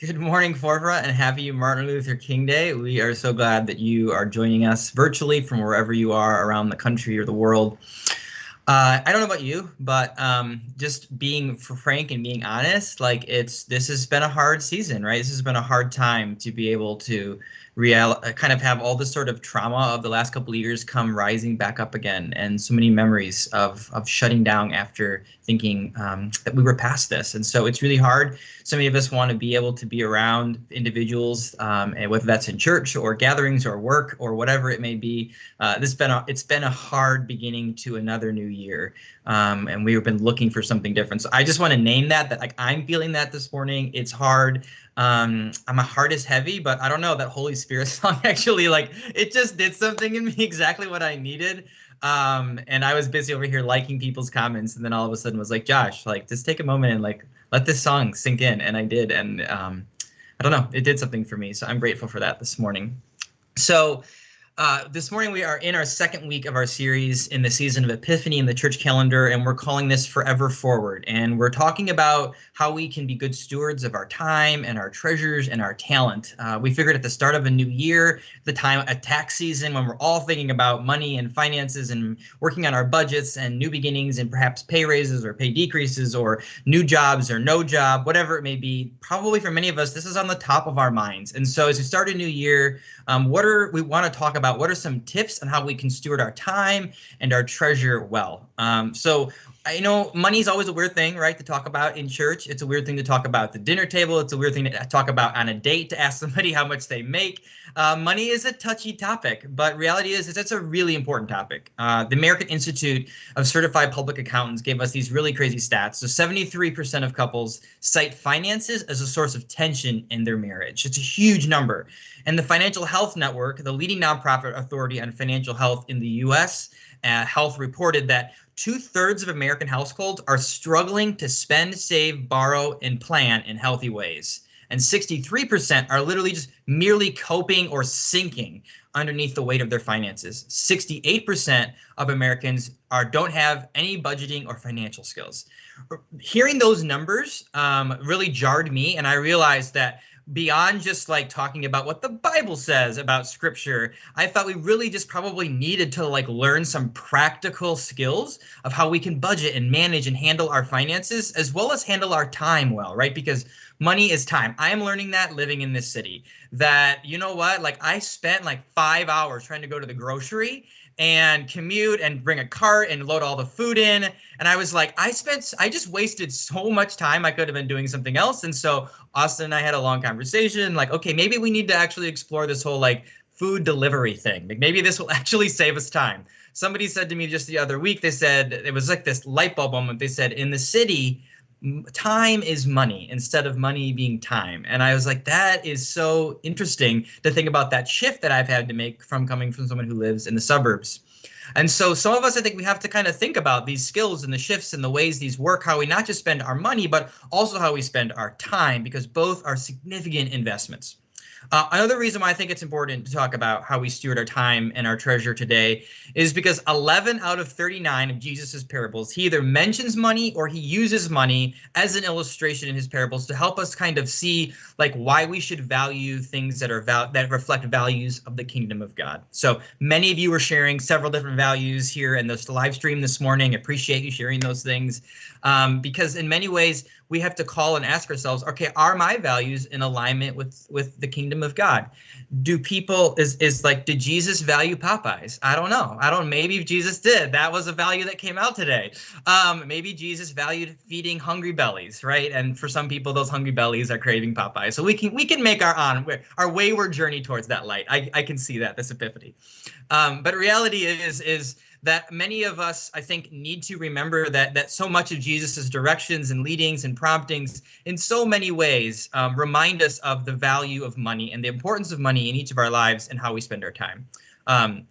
Good morning, Forvera, and happy Martin Luther King Day. We are so glad that you are joining us virtually from wherever you are around the country or the world. I don't know about you, but just being frank and being honest, this has been a hard season, right? This has been a hard time to be able to kind of have all this sort of trauma of the last couple of years come rising back up again, and so many memories of shutting down after thinking that we were past this. And so it's really hard. So many of us want to be able to be around individuals, and whether that's in church or gatherings or work or whatever it may be. It's been a hard beginning to another new year, and we've been looking for something different. So I just want to name that like I'm feeling that this morning. It's hard. My heart is heavy, but I don't know, that Holy Spirit song actually, like, it just did something in me, exactly what I needed. And I was busy over here liking people's comments, and then all of a sudden was like, Josh, like, just take a moment and like let this song sink in. And I did, and I don't know, it did something for me. So I'm grateful for that this morning. So this morning we are in our second week of our series in the season of Epiphany in the church calendar, and we're calling this Forever Forward. And we're talking about how we can be good stewards of our time and our treasures and our talent. We figured at the start of a new year, the time a tax season when we're all thinking about money and finances and working on our budgets and new beginnings and perhaps pay raises or pay decreases or new jobs or no job, whatever it may be, probably for many of us, this is on the top of our minds. And so as we start a new year, we want to talk about what are some tips on how we can steward our time and our treasure well. So I know money is always a weird thing, right, to talk about in church. It's a weird thing to talk about at the dinner table. It's a weird thing to talk about on a date, to ask somebody how much they make. Money is a touchy topic, but reality is it's a really important topic. The American Institute of Certified Public Accountants gave us these really crazy stats. So 73% of couples cite finances as a source of tension in their marriage. It's a huge number. And the Financial Health Network, the leading nonprofit authority on financial health in the U.S., Health reported that 2/3 of American households are struggling to spend, save, borrow, and plan in healthy ways. And 63% are literally just merely coping or sinking underneath the weight of their finances. 68% of Americans don't have any budgeting or financial skills. Hearing those numbers really jarred me, and I realized that beyond just like talking about what the Bible says about scripture, I thought we really just probably needed to like learn some practical skills of how we can budget and manage and handle our finances, as well as handle our time well, right? Because money is time. I am learning that living in this city, that, you know what, like I spent like 5 hours trying to go to the grocery and commute and bring a cart and load all the food in. And I was like, I just wasted so much time. I could have been doing something else. And so Austin and I had a long conversation, like, okay, maybe we need to actually explore this whole like food delivery thing. Like maybe this will actually save us time. Somebody said to me just the other week, they said, it was like this light bulb moment. They said, in the city, time is money instead of money being time. And I was like, that is so interesting to think about, that shift that I've had to make from coming from someone who lives in the suburbs. And so some of us, I think we have to kind of think about these skills and the shifts and the ways these work, how we not just spend our money, but also how we spend our time, because both are significant investments. Another reason why I think it's important to talk about how we steward our time and our treasure today is because 11 out of 39 of Jesus's parables, he either mentions money or he uses money as an illustration in his parables to help us kind of see like why we should value things that are that reflect values of the kingdom of God. So many of you are sharing several different values here in this live stream this morning. Appreciate you sharing those things, because in many ways we have to call and ask ourselves, okay, are my values in alignment with the kingdom of God? Do people did Jesus value Popeyes? I don't know. Maybe Jesus did. That was a value that came out today. Maybe Jesus valued feeding hungry bellies, right? And for some people, those hungry bellies are craving Popeyes. So we can make our wayward journey towards that light. I can see that, this epiphany. But reality is that many of us, I think, need to remember that so much of Jesus's directions and leadings and promptings in so many ways remind us of the value of money and the importance of money in each of our lives and how we spend our time.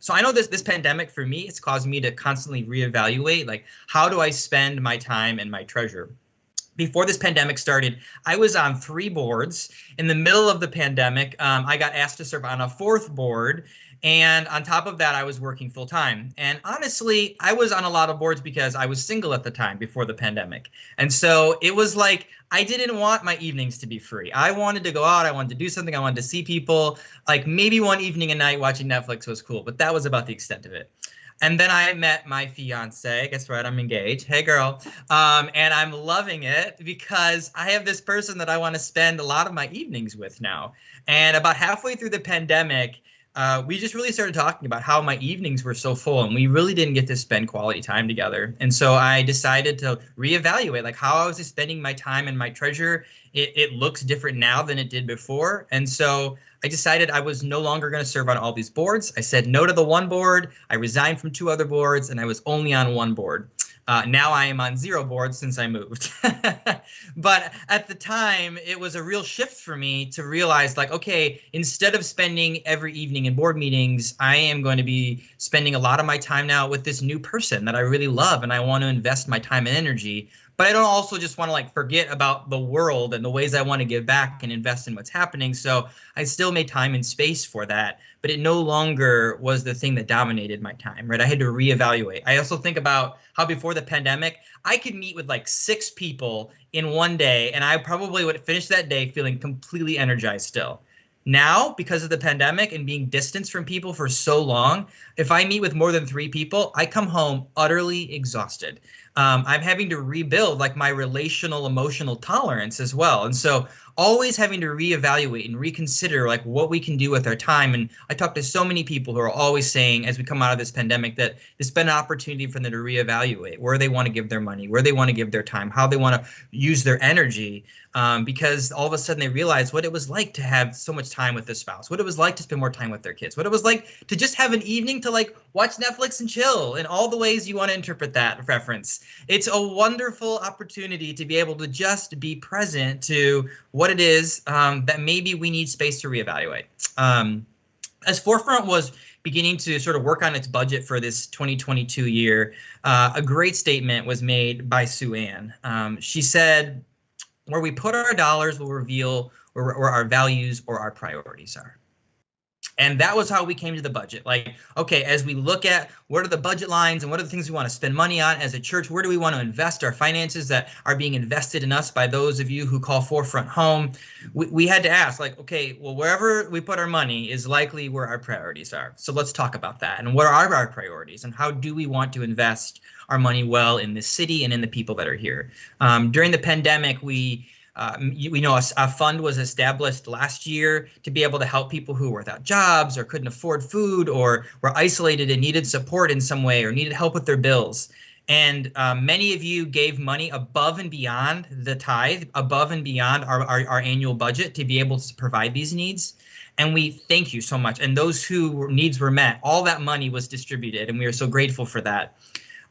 So I know this pandemic for me, it's caused me to constantly reevaluate, like, how do I spend my time and my treasure? Before this pandemic started, I was on 3 boards. In the middle of the pandemic, I got asked to serve on a 4th board. And on top of that, I was working full time. And honestly, I was on a lot of boards because I was single at the time before the pandemic. And so it was like I didn't want my evenings to be free. I wanted to go out. I wanted to do something. I wanted to see people. Like maybe one evening a night watching Netflix was cool, but that was about the extent of it. And then I met my fiance. Guess what? I'm engaged. Hey, girl. And I'm loving it because I have this person that I want to spend a lot of my evenings with now. And about halfway through the pandemic, we just really started talking about how my evenings were so full and we really didn't get to spend quality time together. And so I decided to reevaluate like how I was spending my time and my treasure. It looks different now than it did before. And so I decided I was no longer going to serve on all these boards. I said no to the one board. I resigned from 2 other boards and I was only on 1 board. Now I am on 0 boards since I moved. But at the time, it was a real shift for me to realize like, okay, instead of spending every evening in board meetings, I am going to be spending a lot of my time now with this new person that I really love and I want to invest my time and energy. But I don't also just want to like forget about the world and the ways I want to give back and invest in what's happening. So I still made time and space for that, but it no longer was the thing that dominated my time, right? I had to reevaluate. I also think about how before the pandemic, I could meet with like 6 people in one day, and I probably would finish that day feeling completely energized still. Now, because of the pandemic and being distanced from people for so long, if I meet with more than 3 people, I come home utterly exhausted. I'm having to rebuild like my relational emotional tolerance as well. And so always having to reevaluate and reconsider like what we can do with our time. And I talk to so many people who are always saying as we come out of this pandemic that it's been an opportunity for them to reevaluate where they want to give their money, where they want to give their time, how they want to use their energy. Because all of a sudden they realize what it was like to have so much time with their spouse, what it was like to spend more time with their kids, what it was like to just have an evening to like watch Netflix and chill in all the ways you want to interpret that reference. It's a wonderful opportunity to be able to just be present to what it is that maybe we need space to reevaluate. As Forefront was beginning to sort of work on its budget for this 2022 year, a great statement was made by Sue Ann. She said, where we put our dollars will reveal where our values or our priorities are. And that was how we came to the budget. Like, okay, as we look at what are the budget lines and what are the things we want to spend money on as a church, where do we want to invest our finances that are being invested in us by those of you who call Forefront home? We had to ask, like, okay, well, wherever we put our money is likely where our priorities are. So let's talk about that. And what are our priorities and how do we want to invest our money well in this city and in the people that are here? During the pandemic, we know a fund was established last year to be able to help people who were without jobs or couldn't afford food or were isolated and needed support in some way or needed help with their bills. And many of you gave money above and beyond the tithe, above and beyond our annual budget to be able to provide these needs. And we thank you so much. And those whose needs were met, all that money was distributed, and we are so grateful for that.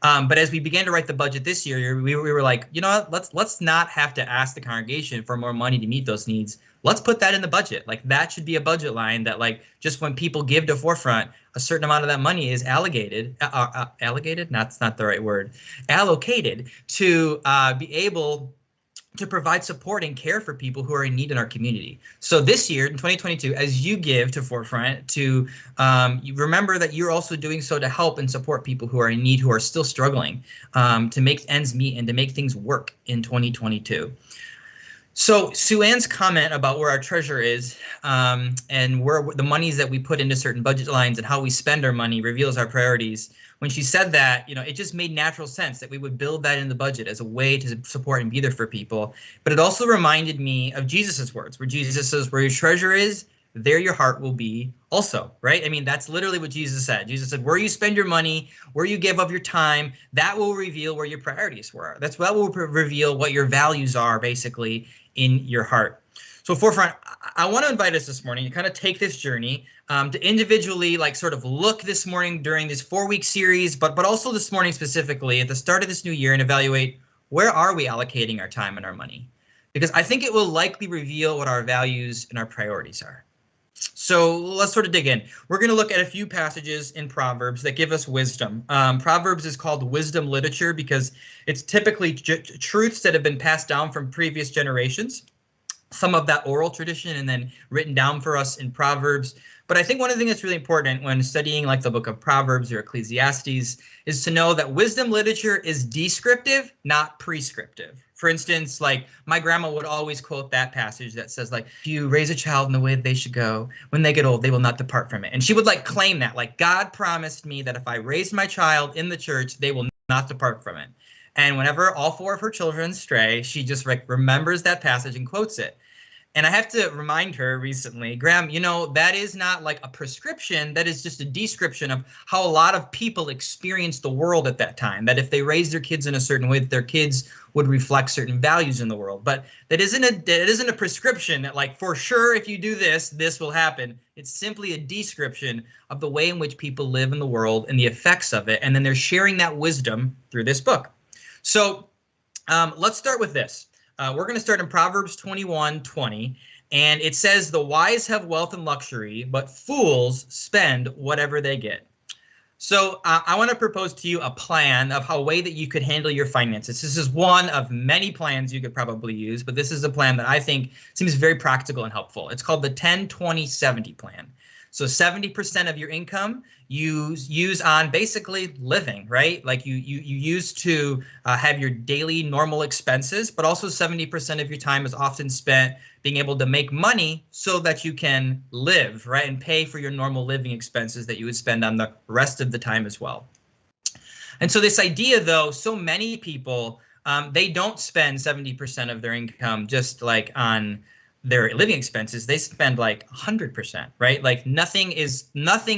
But as we began to write the budget this year, we were like, you know what, let's not have to ask the congregation for more money to meet those needs. Let's put that in the budget. Like that should be a budget line that like just when people give to Forefront, a certain amount of that money is allocated, that's not the right word, allocated to be able to provide support and care for people who are in need in our community. So this year in 2022, as you give to Forefront, to you remember that you're also doing so to help and support people who are in need, who are still struggling to make ends meet and to make things work in 2022. So Sue Ann's comment about where our treasure is and where the monies that we put into certain budget lines and how we spend our money reveals our priorities. When she said that, you know, it just made natural sense that we would build that in the budget as a way to support and be there for people. But it also reminded me of Jesus's words, where Jesus says, where your treasure is, there your heart will be also, right? I mean, that's literally what Jesus said. Jesus said, where you spend your money, where you give of your time, that will reveal where your priorities were. That will reveal what your values are, basically, in your heart. So Forefront, I want to invite us this morning to kind of take this journey to individually like sort of look this morning during this 4-week series, but also this morning specifically at the start of this new year and evaluate where are we allocating our time and our money? Because I think it will likely reveal what our values and our priorities are. So let's sort of dig in. We're going to look at a few passages in Proverbs that give us wisdom. Proverbs is called wisdom literature because it's typically truths that have been passed down from previous generations. some of that oral tradition and then written down for us in Proverbs. But I think one of the things that's really important when studying like the book of Proverbs or Ecclesiastes is to know that wisdom literature is descriptive, not prescriptive. For instance, like my grandma would always quote that passage that says like, if you raise a child in the way that they should go, when they get old, they will not depart from it. And she would like claim that like God promised me that if I raise my child in the church, they will not depart from it. And whenever all four of her children stray, she just like remembers that passage and quotes it. And I have to remind her recently, Graham, you know, that is not like a prescription. That is just a description of how a lot of people experienced the world at that time. That if they raised their kids in a certain way, that their kids would reflect certain values in the world. But that isn't a prescription that like, for sure, if you do this, this will happen. It's simply a description of the way in which people live in the world and the effects of it. And then they're sharing that wisdom through this book. So let's start with this. We're going to start in Proverbs 21:20, and it says, the wise have wealth and luxury, but fools spend whatever they get. So I want to propose to you a plan of a way that you could handle your finances. This is one of many plans you could probably use, but this is a plan that I think seems very practical and helpful. It's called the 10-20-70 plan. So 70% of your income you use on basically living, right? Like you use to have your daily normal expenses, but also 70% of your time is often spent being able to make money so that you can live, right? And pay for your normal living expenses that you would spend on the rest of the time as well. And so this idea, though, so many people, they don't spend 70% of their income just like on their living expenses. They spend like 100%, right? Like nothing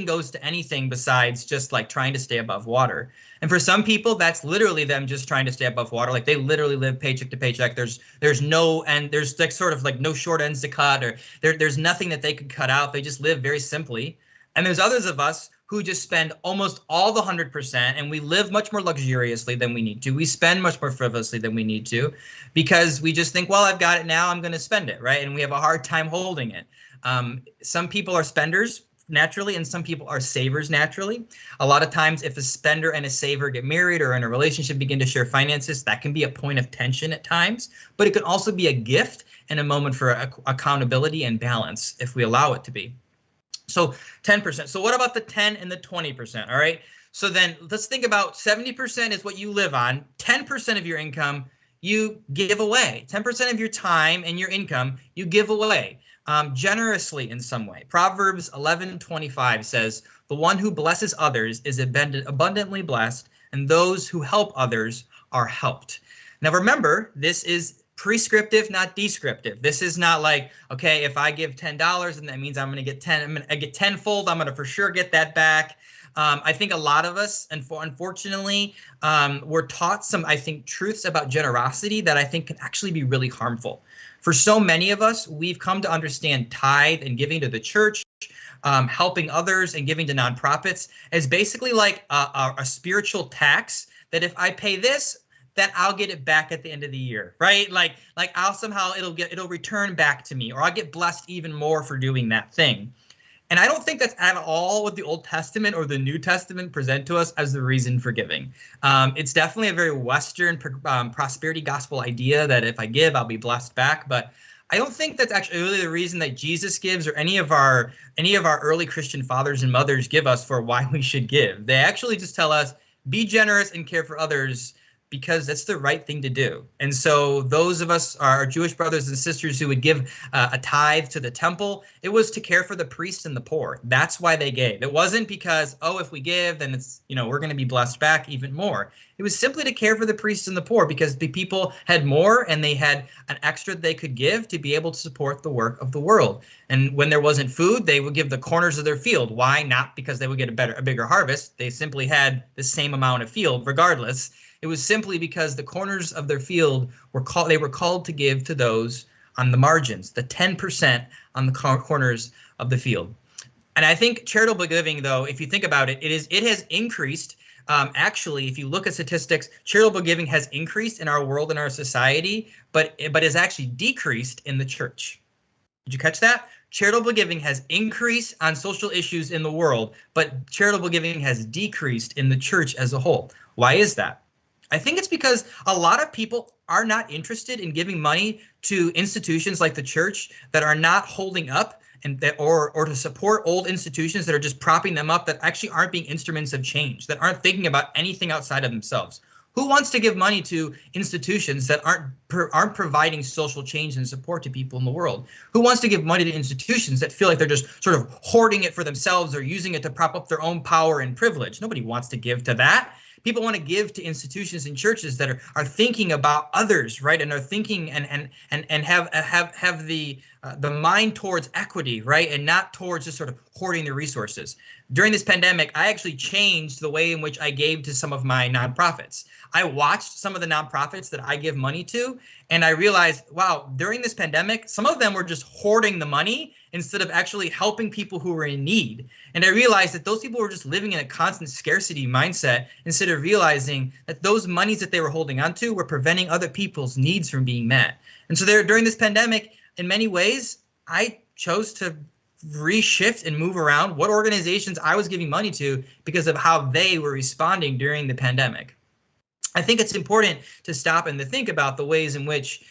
goes to anything besides just like trying to stay above water. And for some people, that's literally them just trying to stay above water. Like they literally live paycheck to paycheck. There's no, and there's like sort of like no short ends to cut, or there's nothing that they could cut out. They just live very simply. And there's others of us who just spend almost all the 100%, and we live much more luxuriously than we need to. We spend much more frivolously than we need to, because we just think, well, I've got it now, I'm going to spend it, right? And we have a hard time holding it. Some people are spenders naturally, and some people are savers naturally. A lot of times, if a spender and a saver get married or in a relationship begin to share finances, that can be a point of tension at times, but it can also be a gift and a moment for accountability and balance if we allow it to be. So 10%. So what about the 10 and the 20%? All right. So then let's think about 70% is what you live on. 10% of your income you give away. 10% of your time and your income you give away generously in some way. Proverbs 11:25 says, the one who blesses others is abundantly blessed, and those who help others are helped. Now remember, this is prescriptive, not descriptive. This is not like, okay, if I give $10 and that means I'm going to get 10, I get tenfold, I'm going to for sure get that back. I think a lot of us, and unfortunately, we're taught some, I think, truths about generosity that I think can actually be really harmful. For so many of us, we've come to understand tithe and giving to the church, helping others and giving to nonprofits as basically like a spiritual tax, that if I pay this, that I'll get it back at the end of the year, right? Like I'll somehow it'll return back to me, or I'll get blessed even more for doing that thing. And I don't think that's at all what the Old Testament or the New Testament present to us as the reason for giving. It's definitely a very Western prosperity gospel idea that if I give, I'll be blessed back. But I don't think that's actually really the reason that Jesus gives, or any of our early Christian fathers and mothers give us for why we should give. They actually just tell us, be generous and care for others, because that's the right thing to do. And so those of us, our Jewish brothers and sisters who would give a tithe to the temple, it was to care for the priests and the poor. That's why they gave. It wasn't because, oh, if we give, then it's, we're going to be blessed back even more. It was simply to care for the priests and the poor, because the people had more and they had an extra they could give to be able to support the work of the world. And when there wasn't food, they would give the corners of their field. Why? Not because they would get a bigger harvest. They simply had the same amount of field regardless. It was simply because the corners of their field were called to give to those on the margins, the 10% on the corners of the field. And I think charitable giving, though, if you think about it, it has increased. Actually, if you look at statistics, charitable giving has increased in our world and our society, but has actually decreased in the church. Did you catch that? Charitable giving has increased on social issues in the world, but charitable giving has decreased in the church as a whole. Why is that? I think it's because a lot of people are not interested in giving money to institutions like the church that are not holding up, and that, or to support old institutions that are just propping them up, that actually aren't being instruments of change, that aren't thinking about anything outside of themselves. Who wants to give money to institutions that aren't providing social change and support to people in the world? Who wants to give money to institutions that feel like they're just sort of hoarding it for themselves or using it to prop up their own power and privilege? Nobody wants to give to that. People want to give to institutions and churches that are thinking about others, right, and are thinking and have the mind towards equity, right, and not towards just sort of hoarding the resources. During this pandemic, I actually changed the way in which I gave to some of my nonprofits. I watched some of the nonprofits that I give money to, and I realized, wow, during this pandemic, some of them were just hoarding the money instead of actually helping people who were in need. And I realized that those people were just living in a constant scarcity mindset instead of realizing that those monies that they were holding onto were preventing other people's needs from being met. And so during this pandemic, in many ways, I chose to reshift and move around what organizations I was giving money to because of how they were responding during the pandemic. I think it's important to stop and to think about the ways in which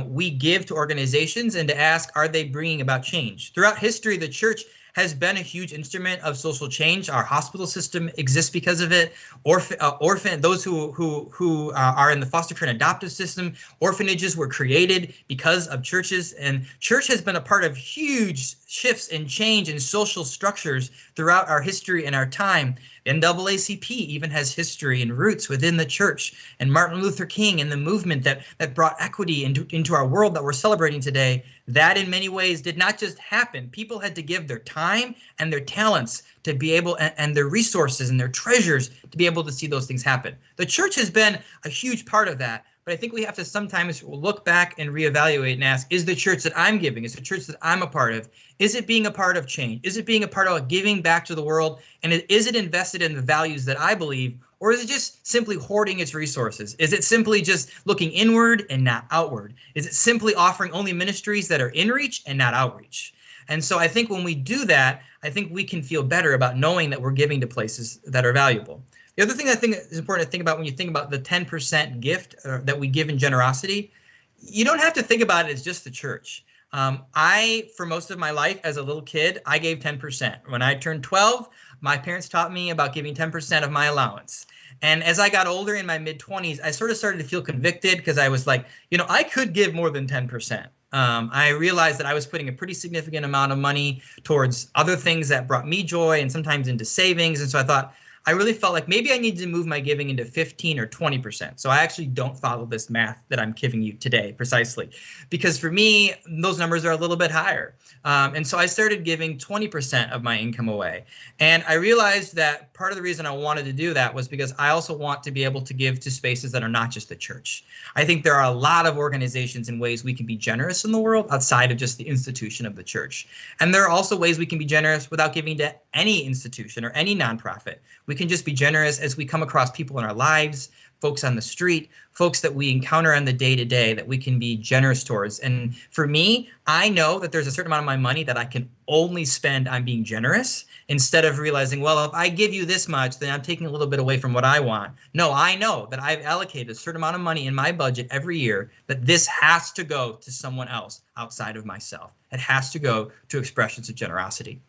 we give to organizations and to ask, are they bringing about change? Throughout history, the church has been a huge instrument of social change. Our hospital system exists because of it. Those who are in the foster care and adoptive system, orphanages were created because of churches, and church has been a part of huge shifts and change in social structures throughout our history and our time. The NAACP even has history and roots within the church, and Martin Luther King and the movement that brought equity into our world that we're celebrating today. That in many ways did not just happen. People had to give their time and their talents to be able, and their resources and their treasures to be able to see those things happen. The church has been a huge part of that. But I think we have to sometimes look back and reevaluate and ask, is the church that I'm giving, is the church that I'm a part of, is it being a part of change? Is it being a part of giving back to the world? And is it invested in the values that I believe? Or is it just simply hoarding its resources? Is it simply just looking inward and not outward? Is it simply offering only ministries that are in reach and not outreach? And so I think when we do that, I think we can feel better about knowing that we're giving to places that are valuable. The other thing I think is important to think about when you think about the 10% gift that we give in generosity, you don't have to think about it as just the church. For most of my life as a little kid, I gave 10%. When I turned 12, my parents taught me about giving 10% of my allowance. And as I got older in my mid-20s, I sort of started to feel convicted because I was like, I could give more than 10%. I realized that I was putting a pretty significant amount of money towards other things that brought me joy and sometimes into savings. And so I thought, I really felt like maybe I need to move my giving into 15 or 20%. So I actually don't follow this math that I'm giving you today precisely, because for me, those numbers are a little bit higher. And so I started giving 20% of my income away. And I realized that part of the reason I wanted to do that was because I also want to be able to give to spaces that are not just the church. I think there are a lot of organizations and ways we can be generous in the world outside of just the institution of the church. And there are also ways we can be generous without giving to any institution or any nonprofit. We can just be generous as we come across people in our lives, folks on the street, folks that we encounter on the day-to-day that we can be generous towards. And for me, I know that there's a certain amount of my money that I can only spend on being generous instead of realizing, well, if I give you this much, then I'm taking a little bit away from what I want. No, I know that I've allocated a certain amount of money in my budget every year, that this has to go to someone else outside of myself. It has to go to expressions of generosity.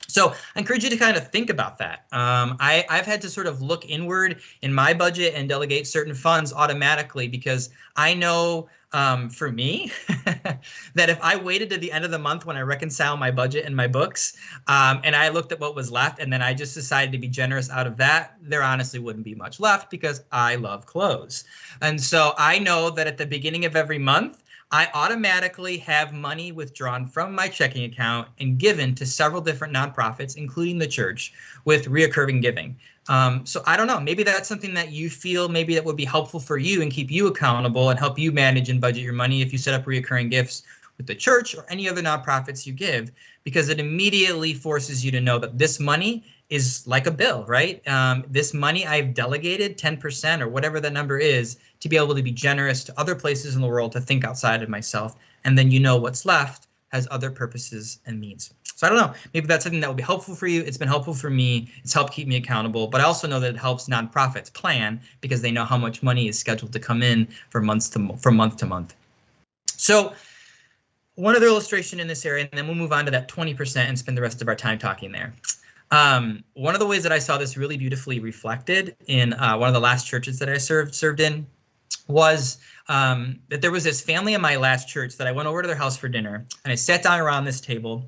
So I encourage you to kind of think about that. I've had to sort of look inward in my budget and delegate certain funds automatically because I know for me that if I waited to the end of the month when I reconcile my budget and my books and I looked at what was left and then I just decided to be generous out of that, there honestly wouldn't be much left because I love clothes. And so I know that at the beginning of every month, I automatically have money withdrawn from my checking account and given to several different nonprofits, including the church, with reoccurring giving. So I don't know, maybe that's something that you feel maybe that would be helpful for you and keep you accountable and help you manage and budget your money if you set up reoccurring gifts with the church or any other nonprofits you give, because it immediately forces you to know that this money is like a bill, right? This money I've delegated 10% or whatever the number is to be able to be generous to other places in the world, to think outside of myself. And then what's left has other purposes and means. So I don't know, maybe that's something that will be helpful for you. It's been helpful for me. It's helped keep me accountable, but I also know that it helps nonprofits plan because they know how much money is scheduled to come in from month to month. So one other illustration in this area, and then we'll move on to that 20% and spend the rest of our time talking there. One of the ways that I saw this really beautifully reflected in one of the last churches that I served in was that there was this family in my last church that I went over to their house for dinner, and I sat down around this table.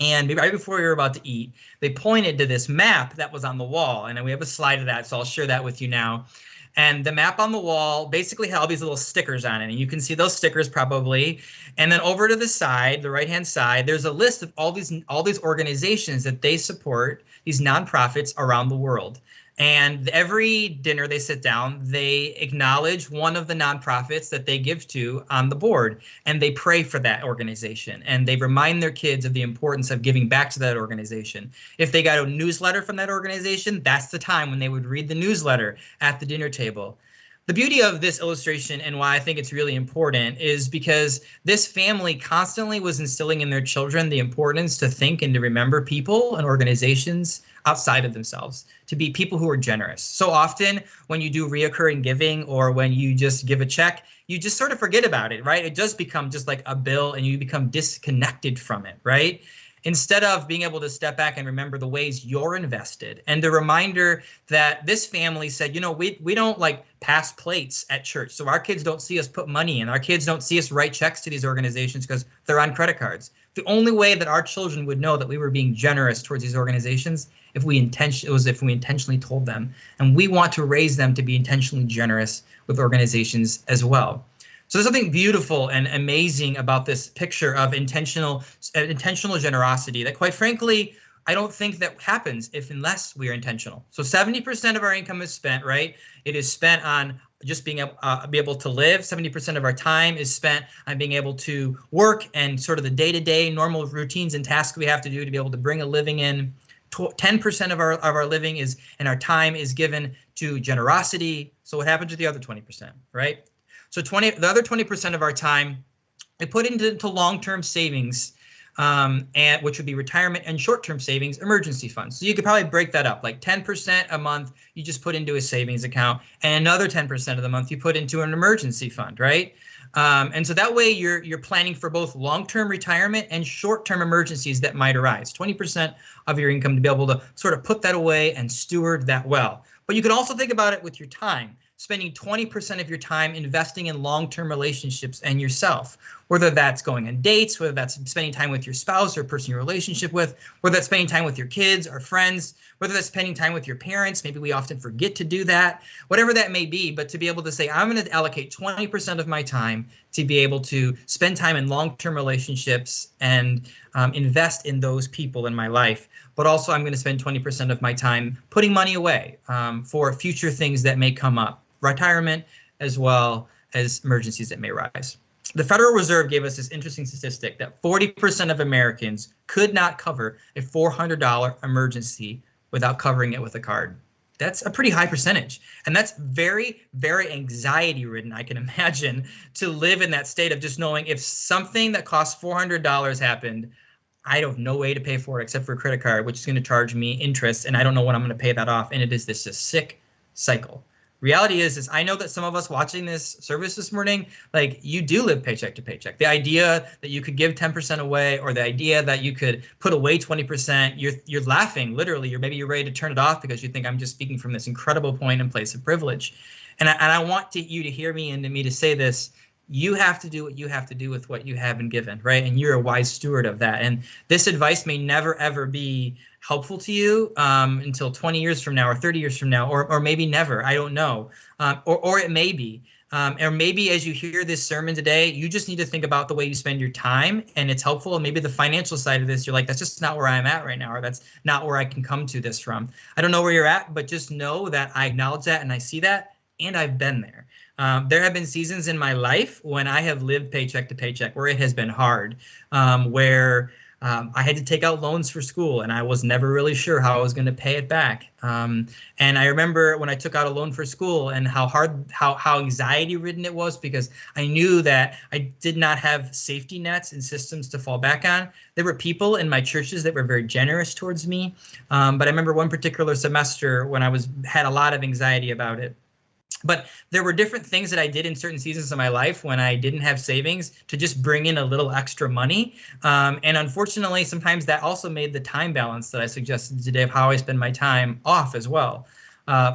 And right before we were about to eat, they pointed to this map that was on the wall. And we have a slide of that, so I'll share that with you now. And the map on the wall basically had all these little stickers on it. And you can see those stickers probably. And then over to the side, the right-hand side, there's a list of all these organizations that they support, these nonprofits around the world. And every dinner they sit down, they acknowledge one of the nonprofits that they give to on the board, and they pray for that organization, and they remind their kids of the importance of giving back to that organization. If they got a newsletter from that organization, that's the time when they would read the newsletter at the dinner table. The beauty of this illustration and why I think it's really important is because this family constantly was instilling in their children the importance to think and to remember people and organizations outside of themselves, to be people who are generous. So often when you do reoccurring giving or when you just give a check, you just sort of forget about it, right? It does become just like a bill and you become disconnected from it, right? Instead of being able to step back and remember the ways you're invested, and the reminder that this family said, you know, we don't like pass plates at church. So our kids don't see us put money in. Our kids don't see us write checks to these organizations because they're on credit cards. The only way that our children would know that we were being generous towards these organizations if we intentionally told them. And we want to raise them to be intentionally generous with organizations as well. So there's something beautiful and amazing about this picture of intentional generosity that, quite frankly, I don't think that happens unless we are intentional. So 70% of our income is spent, right? It is spent on just being able to live. 70% of our time is spent on being able to work and sort of the day-to-day normal routines and tasks we have to do to be able to bring a living in. 10% of our living is and our time is given to generosity. So what happens to the other 20%, right? So the other 20% of our time, we put into long-term savings, and which would be retirement and short-term savings, emergency funds. So you could probably break that up, like 10% a month you just put into a savings account, and another 10% of the month you put into an emergency fund, right? And so that way you're planning for both long-term retirement and short-term emergencies that might arise. 20% of your income to be able to sort of put that away and steward that well. But you can also think about it with your time. Spending 20% of your time investing in long-term relationships and yourself, whether that's going on dates, whether that's spending time with your spouse or person you're in a relationship with, whether that's spending time with your kids or friends, whether that's spending time with your parents. Maybe we often forget to do that, whatever that may be. But to be able to say, I'm going to allocate 20% of my time to be able to spend time in long-term relationships and invest in those people in my life. But also I'm going to spend 20% of my time putting money away for future things that may come up. Retirement, as well as emergencies that may rise. The Federal Reserve gave us this interesting statistic that 40% of Americans could not cover a $400 emergency without covering it with a card. That's a pretty high percentage. And that's very, very anxiety ridden, I can imagine, to live in that state of just knowing if something that costs $400 happened, I have no way to pay for it except for a credit card, which is going to charge me interest, and I don't know when I'm going to pay that off. And it is this sick cycle. Reality is I know that some of us watching this service this morning, like you do live paycheck to paycheck. The idea that you could give 10% away, or the idea that you could put away 20%, you're laughing, literally. Maybe you're ready to turn it off because you think I'm just speaking from this incredible point and place of privilege. And I want you to hear me and me to say this. You have to do what you have to do with what you have been given, right? And you're a wise steward of that. And this advice may never, ever be helpful to you until 20 years from now or 30 years from now, or maybe never. I don't know. Or it may be. Or maybe as you hear this sermon today, you just need to think about the way you spend your time, and it's helpful. And maybe the financial side of this, you're like, that's just not where I'm at right now, or that's not where I can come to this from. I don't know where you're at, but just know that I acknowledge that and I see that, and I've been there. There have been seasons in my life when I have lived paycheck to paycheck, where it has been hard, where I had to take out loans for school, and I was never really sure how I was going to pay it back. And I remember when I took out a loan for school and how hard, how anxiety ridden it was, because I knew that I did not have safety nets and systems to fall back on. There were people in my churches that were very generous towards me. But I remember one particular semester when I had a lot of anxiety about it. But there were different things that I did in certain seasons of my life when I didn't have savings to just bring in a little extra money. And unfortunately, sometimes that also made the time balance that I suggested today of how I spend my time off as well.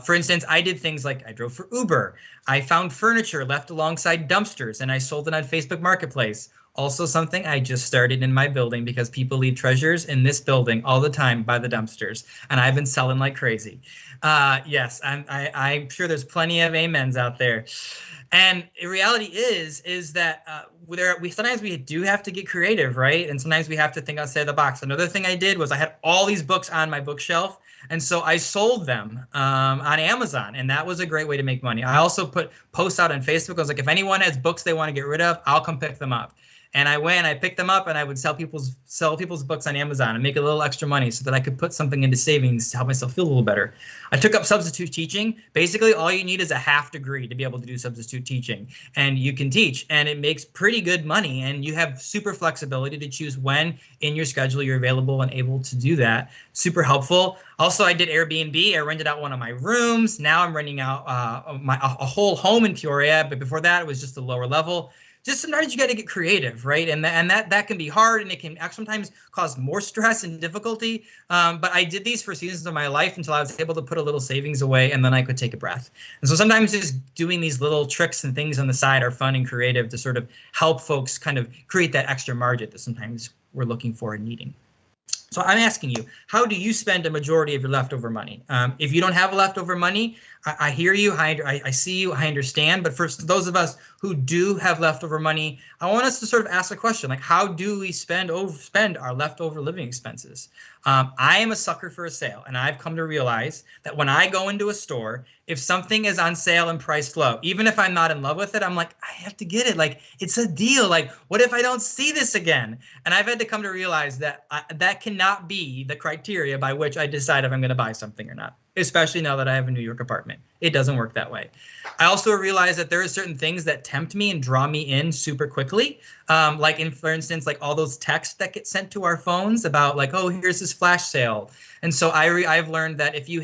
For instance, I did things like I drove for Uber. I found furniture left alongside dumpsters and I sold it on Facebook Marketplace. Also something I just started in my building because people leave treasures in this building all the time by the dumpsters, and I've been selling like crazy. Yes, I'm sure there's plenty of amens out there. And the reality is that sometimes we do have to get creative, right? And sometimes we have to think outside the box. Another thing I did was I had all these books on my bookshelf, and so I sold them on Amazon, and that was a great way to make money. I also put posts out on Facebook. I was like, if anyone has books they want to get rid of, I'll come pick them up. And I picked them up, and I would sell people's books on Amazon and make a little extra money so that I could put something into savings to help myself feel a little better. I took up substitute teaching. Basically, all you need is a half degree to be able to do substitute teaching, and you can teach, and it makes pretty good money, and you have super flexibility to choose when in your schedule you're available and able to do that. Super helpful. Also, I did Airbnb. I rented out one of my rooms. Now I'm renting out a whole home in Peoria, but before that, it was just a lower level. Just sometimes you got to get creative, right? And that can be hard, and it can sometimes cause more stress and difficulty. But I did these for seasons of my life until I was able to put a little savings away, and then I could take a breath. And so sometimes just doing these little tricks and things on the side are fun and creative to sort of help folks kind of create that extra margin that sometimes we're looking for and needing. So I'm asking you, how do you spend a majority of your leftover money? If you don't have leftover money, I hear you, I see you, I understand. But for those of us who do have leftover money, I want us to sort of ask a question, like, how do we spend our leftover living expenses? I am a sucker for a sale, and I've come to realize that when I go into a store, if something is on sale and priced low, even if I'm not in love with it, I'm like, I have to get it. Like, it's a deal. Like, what if I don't see this again? And I've had to come to realize that that cannot be the criteria by which I decide if I'm going to buy something or not, especially now that I have a New York apartment. It doesn't work that way. I also realize that there are certain things that tempt me and draw me in super quickly. For instance, like all those texts that get sent to our phones about like, oh, here's this flash sale. And so I've learned that if you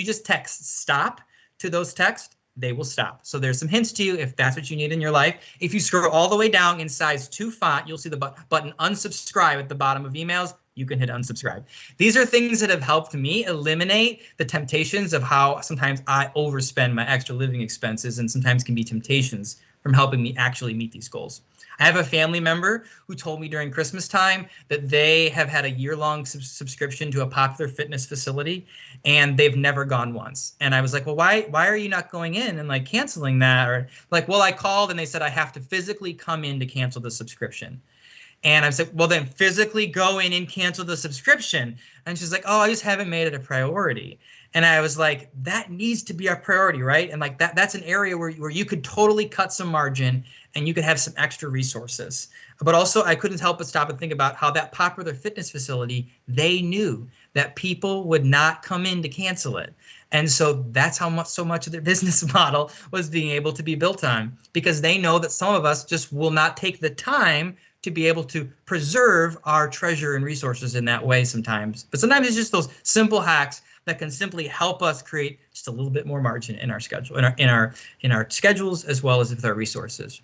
just text stop to those texts, they will stop. So there's some hints to you if that's what you need in your life. If you scroll all the way down in size 2 font, you'll see the button unsubscribe at the bottom of emails. You can hit unsubscribe. These are things that have helped me eliminate the temptations of how sometimes I overspend my extra living expenses, and sometimes can be temptations from helping me actually meet these goals. I have a family member who told me during Christmas time that they have had a year-long subscription to a popular fitness facility, and they've never gone once. And I was like, well, why are you not going in and like canceling that? Or like, well, I called and they said I have to physically come in to cancel the subscription. And I said, well, then physically go in and cancel the subscription. And she's like, oh, I just haven't made it a priority. And I was like, that needs to be our priority, right? And like that's an area where you could totally cut some margin and you could have some extra resources. But also, I couldn't help but stop and think about how that popular fitness facility, they knew that people would not come in to cancel it. And so that's how so much of their business model was being able to be built on, because they know that some of us just will not take the time to be able to preserve our treasure and resources in that way sometimes. But sometimes it's just those simple hacks that can simply help us create just a little bit more margin in our schedule, in our schedules, as well as with our resources.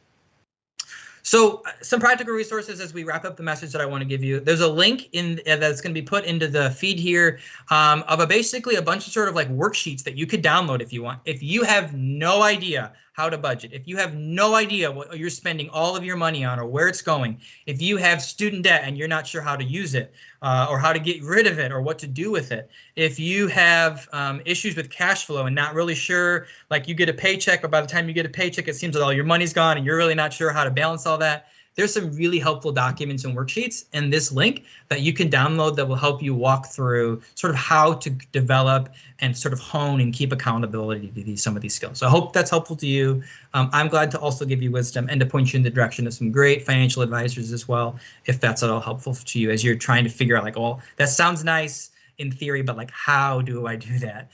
So some practical resources as we wrap up the message that I want to give you. There's a link in that's going to be put into the feed here of basically a bunch of sort of like worksheets that you could download if you want. If you have no idea how to budget, if you have no idea what you're spending all of your money on or where it's going, if you have student debt and you're not sure how to use it or how to get rid of it or what to do with it, if you have issues with cash flow and not really sure, like you get a paycheck, but by the time you get a paycheck, it seems that all your money's gone and you're really not sure how to balance all that, there's some really helpful documents and worksheets in this link that you can download that will help you walk through sort of how to develop and sort of hone and keep accountability to some of these skills. So I hope that's helpful to you. I'm glad to also give you wisdom and to point you in the direction of some great financial advisors as well, if that's at all helpful to you as you're trying to figure out like, oh, that sounds nice in theory, but like, how do I do that?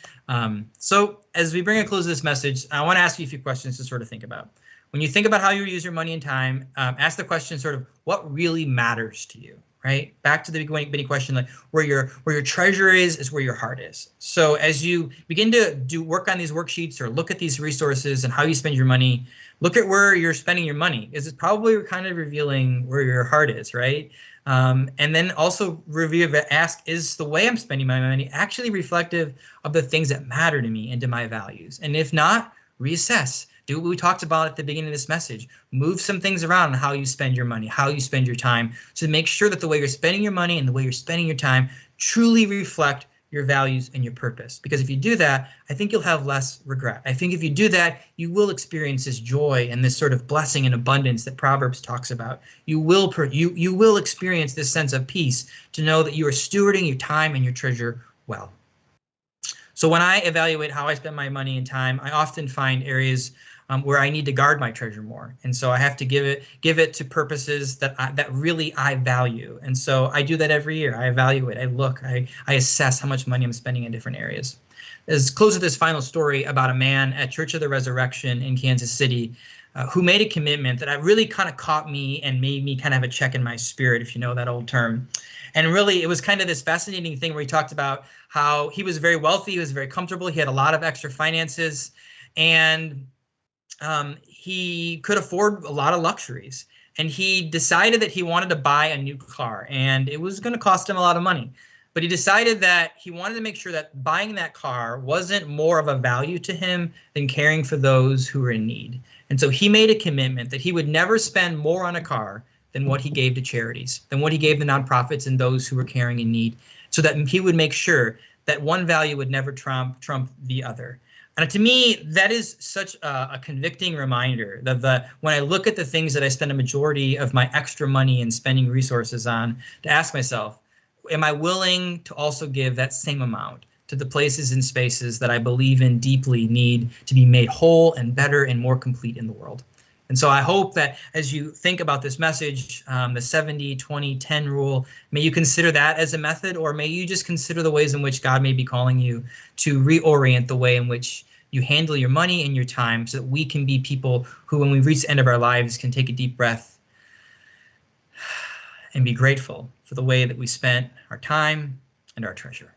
So as we bring a close to this message, I want to ask you a few questions to sort of think about. When you think about how you use your money and time, ask the question sort of what really matters to you, right? Back to the beginning question, like where your treasure is where your heart is. So as you begin to do work on these worksheets or look at these resources and how you spend your money, look at where you're spending your money. Is it probably kind of revealing where your heart is, right? And then also ask, is the way I'm spending my money actually reflective of the things that matter to me and to my values? And if not, reassess. Do what we talked about at the beginning of this message. Move some things around on how you spend your money, how you spend your time, to make sure that the way you're spending your money and the way you're spending your time truly reflect your values and your purpose. Because if you do that, I think you'll have less regret. I think if you do that, you will experience this joy and this sort of blessing and abundance that Proverbs talks about. You will experience this sense of peace to know that you are stewarding your time and your treasure well. So when I evaluate how I spend my money and time, I often find areas where I need to guard my treasure more, and so I have to give it to purposes that really I value. And so I do that every year. I evaluate, I look, I assess how much money I'm spending in different areas. As close to this final story about a man at Church of the Resurrection in Kansas City who made a commitment that really kind of caught me and made me kind of have a check in my spirit, if you know that old term. And really, it was kind of this fascinating thing where he talked about how he was very wealthy, he was very comfortable, he had a lot of extra finances, and he could afford a lot of luxuries. And he decided that he wanted to buy a new car, and it was going to cost him a lot of money. But he decided that he wanted to make sure that buying that car wasn't more of a value to him than caring for those who were in need. And so he made a commitment that he would never spend more on a car than what he gave to charities, than what he gave to nonprofits and those who were caring in need, so that he would make sure that one value would never trump the other. And to me, that is such a convicting reminder that when I look at the things that I spend a majority of my extra money and spending resources on, to ask myself, am I willing to also give that same amount to the places and spaces that I believe in deeply need to be made whole and better and more complete in the world? And so I hope that as you think about this message, the 70-20-10 rule, may you consider that as a method, or may you just consider the ways in which God may be calling you to reorient the way in which you handle your money and your time, so that we can be people who, when we reach the end of our lives, can take a deep breath and be grateful for the way that we spent our time and our treasure.